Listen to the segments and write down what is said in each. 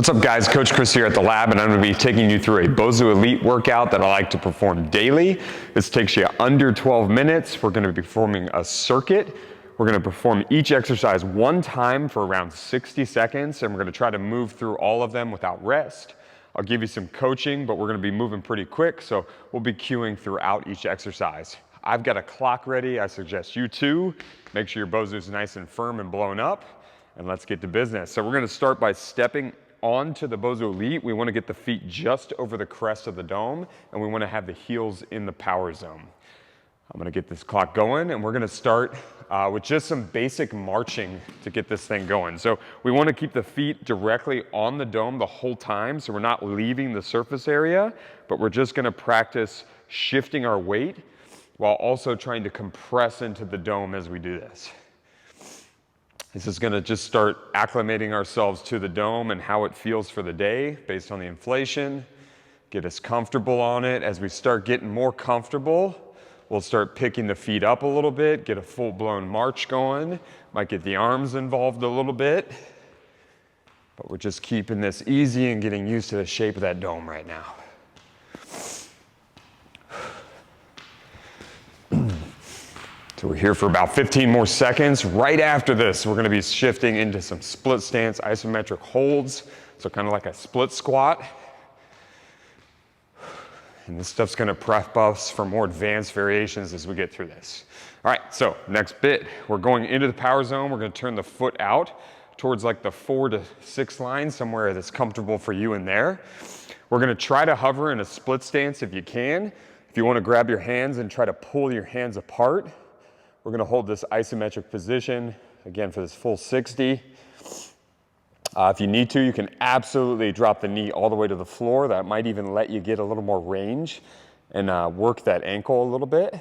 What's up guys, Coach Chris here at the lab, and I'm going to be taking you through a BOSU Elite workout that I like to perform daily. This takes you under 12 minutes. We're going to be performing a circuit. We're going to perform each exercise one time for around 60 seconds, and we're going to try to move through all of them without rest. I'll give you some coaching, but we're going to be moving pretty quick, so we'll be cueing throughout each exercise. I've got a clock ready. I suggest you too. Make sure your BOSU is nice and firm and blown up, and let's get to business. So we're going to start by stepping onto the BOSU Elite. We want to get the feet just over the crest of the dome, and we want to have the heels in the power zone. I'm going to get this clock going, and we're going to start with just some basic marching to get this thing going. So we want to keep the feet directly on the dome the whole time, so we're not leaving the surface area, but we're just going to practice shifting our weight while also trying to compress into the dome as we do this. This is going to just start acclimating ourselves to the dome and how it feels for the day based on the inflation. Get us comfortable on it. As we start getting more comfortable, we'll start picking the feet up a little bit, get a full-blown march going. Might get the arms involved a little bit. But we're just keeping this easy and getting used to the shape of that dome right now. So we're here for about 15 more seconds. Right after this, we're gonna be shifting into some split stance isometric holds. So kind of like a split squat. And this stuff's gonna prep us for more advanced variations as we get through this. All right, so next bit, we're going into the power zone. We're gonna turn the foot out towards like the 4 to 6 line, somewhere that's comfortable for you in there. We're gonna try to hover in a split stance if you can. If you wanna grab your hands and try to pull your hands apart, we're gonna hold this isometric position, again, for this full 60. If you need to, you can absolutely drop the knee all the way to the floor. That might even let you get a little more range and work that ankle a little bit.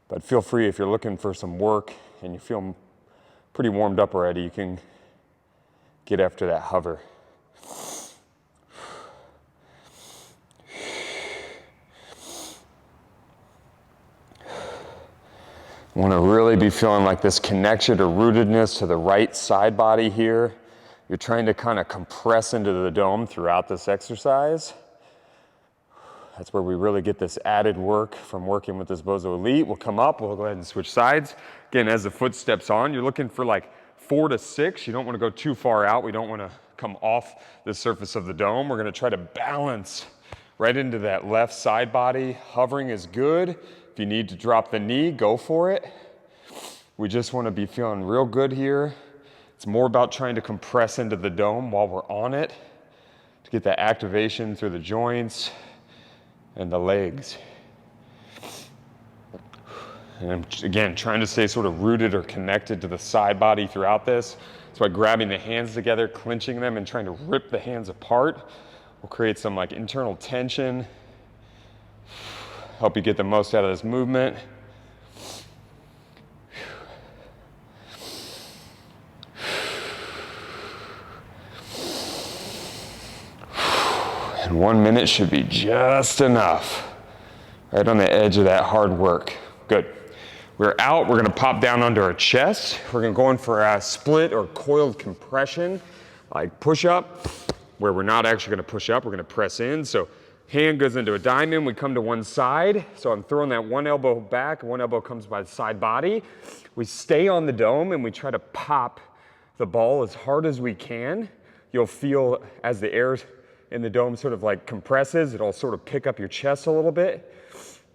But feel free, if you're looking for some work and you feel pretty warmed up already, you can get after that hover. Want to really be feeling like this connection or rootedness to the right side body here. You're trying to kind of compress into the dome throughout this exercise. That's where we really get this added work from working with this BOSU Elite. We'll come up, we'll go ahead and switch sides. Again, as the foot steps on, you're looking for like 4 to 6. You don't want to go too far out. We don't want to come off the surface of the dome. We're going to try to balance right into that left side body. Hovering is good. If you need to drop the knee, go for it. We just want to be feeling real good here. It's more about trying to compress into the dome while we're on it to get that activation through the joints and the legs. And I'm, again, trying to stay sort of rooted or connected to the side body throughout this. That's why grabbing the hands together, clenching them, and trying to rip the hands apart will create some like internal tension. Help you get the most out of this movement. And 1 minute should be just enough. Right on the edge of that hard work. Good. We're out, we're gonna pop down under our chest. We're gonna go in for a split or coiled compression, like push up, where we're not actually gonna push up, we're gonna press in. So hand goes into a diamond, we come to one side. So I'm throwing that one elbow back, one elbow comes by the side body. We stay on the dome and we try to pop the ball as hard as we can. You'll feel as the air in the dome sort of like compresses, it'll sort of pick up your chest a little bit.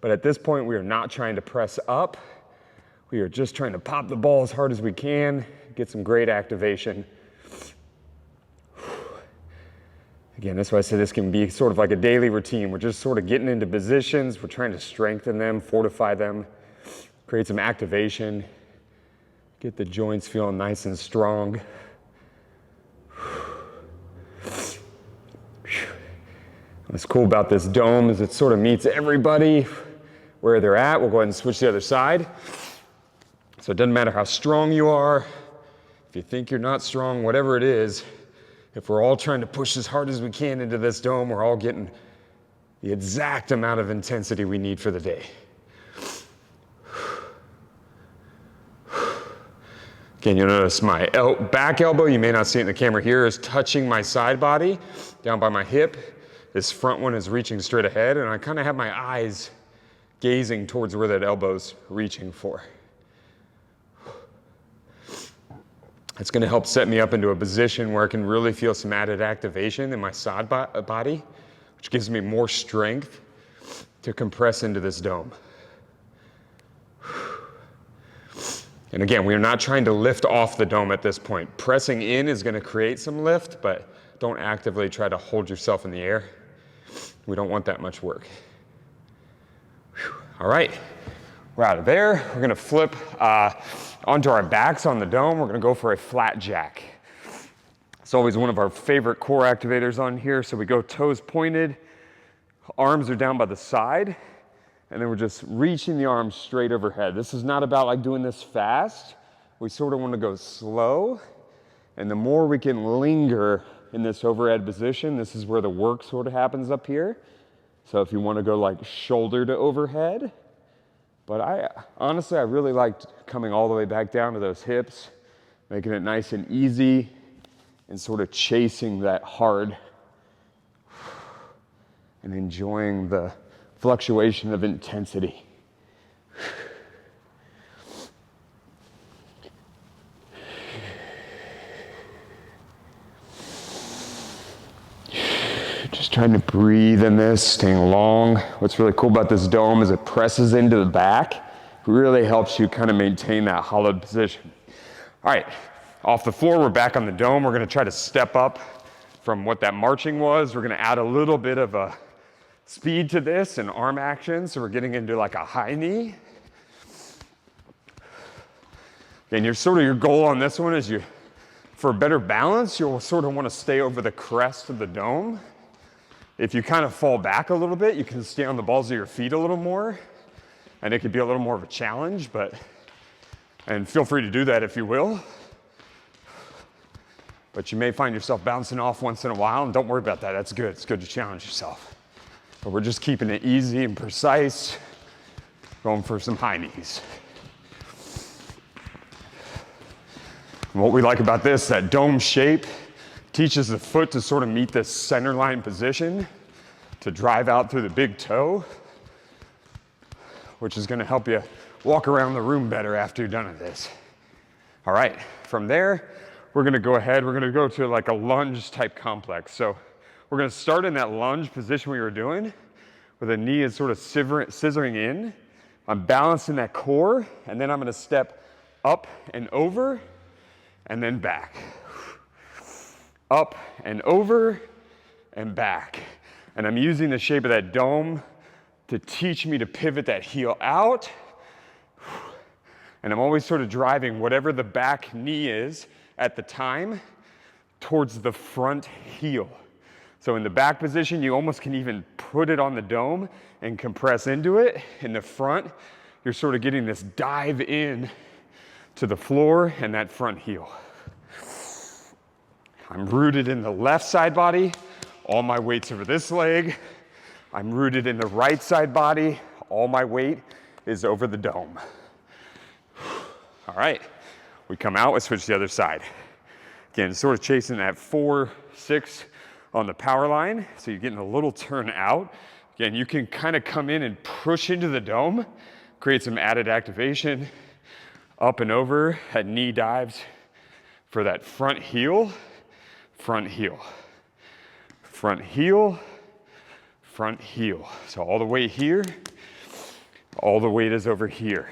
But at this point, we are not trying to press up. We are just trying to pop the ball as hard as we can, get some great activation. Again, that's why I say this can be sort of like a daily routine. We're just sort of getting into positions. We're trying to strengthen them, fortify them, create some activation, get the joints feeling nice and strong. What's cool about this dome is it sort of meets everybody where they're at. We'll go ahead and switch to the other side. So it doesn't matter how strong you are, if you think you're not strong, whatever it is, if we're all trying to push as hard as we can into this dome, we're all getting the exact amount of intensity we need for the day. Again, you'll notice my back elbow, you may not see it in the camera here, is touching my side body down by my hip. This front one is reaching straight ahead, and I kind of have my eyes gazing towards where that elbow's reaching for. It's gonna help set me up into a position where I can really feel some added activation in my side body, which gives me more strength to compress into this dome. And again, we are not trying to lift off the dome at this point. Pressing in is gonna create some lift, but don't actively try to hold yourself in the air. We don't want that much work. All right, we're out of there. We're gonna flip onto our backs on the dome. We're gonna go for a flat jack. It's always one of our favorite core activators on here. So we go toes pointed, arms are down by the side, and then we're just reaching the arms straight overhead. This is not about like doing this fast. We sort of want to go slow. And the more we can linger in this overhead position, this is where the work sort of happens up here. So if you want to go like shoulder to overhead, but honestly, I really liked coming all the way back down to those hips, making it nice and easy, and sort of chasing that hard and enjoying the fluctuation of intensity. Just trying to breathe in this, staying long. What's really cool about this dome is it presses into the back. It really helps you kind of maintain that hollowed position. All right, off the floor, we're back on the dome. We're gonna try to step up from what that marching was. We're gonna add a little bit of a speed to this and arm action, so we're getting into like a high knee. And your goal on this one is for better balance, you'll sort of want to stay over the crest of the dome. If you kind of fall back a little bit, you can stay on the balls of your feet a little more, and it could be a little more of a challenge, and feel free to do that if you will. But you may find yourself bouncing off once in a while, and don't worry about that, that's good. It's good to challenge yourself. But we're just keeping it easy and precise, going for some high knees. And what we like about this, that dome shape, teaches the foot to sort of meet this center line position, to drive out through the big toe, which is gonna help you walk around the room better after you're done with this. All right, from there, we're gonna go ahead, we're gonna go to like a lunge type complex. So we're gonna start in that lunge position we were doing, where the knee is sort of scissoring in. I'm balancing that core, and then I'm gonna step up and over, and then back. Up and over, and back. And I'm using the shape of that dome to teach me to pivot that heel out. And I'm always sort of driving whatever the back knee is at the time towards the front heel. So in the back position, you almost can even put it on the dome and compress into it. In the front, you're sort of getting this dive in to the floor and that front heel. I'm rooted in the left side body. All my weight's over this leg. I'm rooted in the right side body. All my weight is over the dome. All right, we come out, we switch to the other side. Again, sort of chasing that 4-6 on the power line, so you're getting a little turn out. Again, you can kind of come in and push into the dome, create some added activation, up and over at knee dives for that front heel, front heel, front heel, front heel. So all the weight here, all the weight is over here.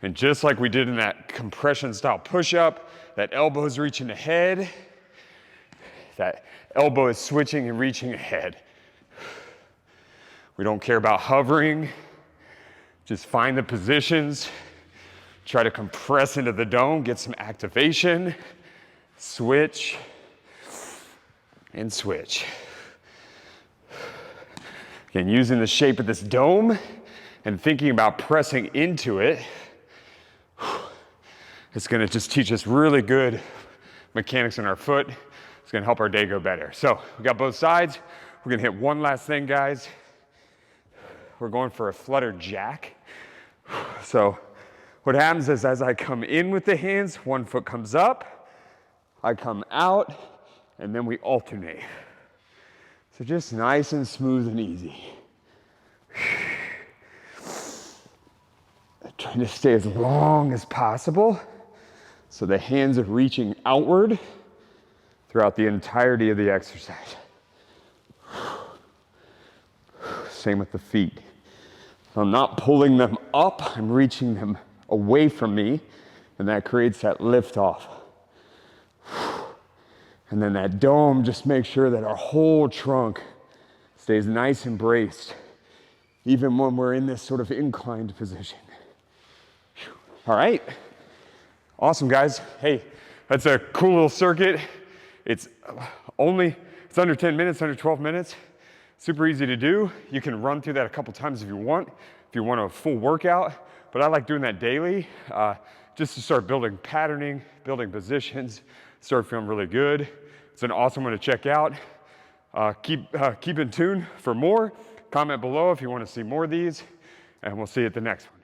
And just like we did in that compression style push-up, that elbow is reaching ahead, that elbow is switching and reaching ahead. We don't care about hovering. Just find the positions. Try to compress into the dome, get some activation. Switch and switch. Again, using the shape of this dome and thinking about pressing into it, it's gonna just teach us really good mechanics in our foot. It's gonna help our day go better. So we got both sides. We're gonna hit one last thing, guys. We're going for a Flutter Jack. So What happens is as I come in with the hands, one foot comes up, I come out, and then we alternate. So just nice and smooth and easy. Trying to stay as long as possible so the hands are reaching outward throughout the entirety of the exercise. Same with the feet. I'm not pulling them up, I'm reaching them away from me, and that creates that lift off. And then that dome, just make sure that our whole trunk stays nice and braced, even when we're in this sort of inclined position. All right, awesome guys. Hey, that's a cool little circuit. It's under 10 minutes, under 12 minutes. Super easy to do. You can run through that a couple times if you want a full workout, but I like doing that daily, just to start building patterning, building positions, start feeling really good. It's an awesome one to check out. Keep in tune for more. Comment below if you want to see more of these, and we'll see you at the next one.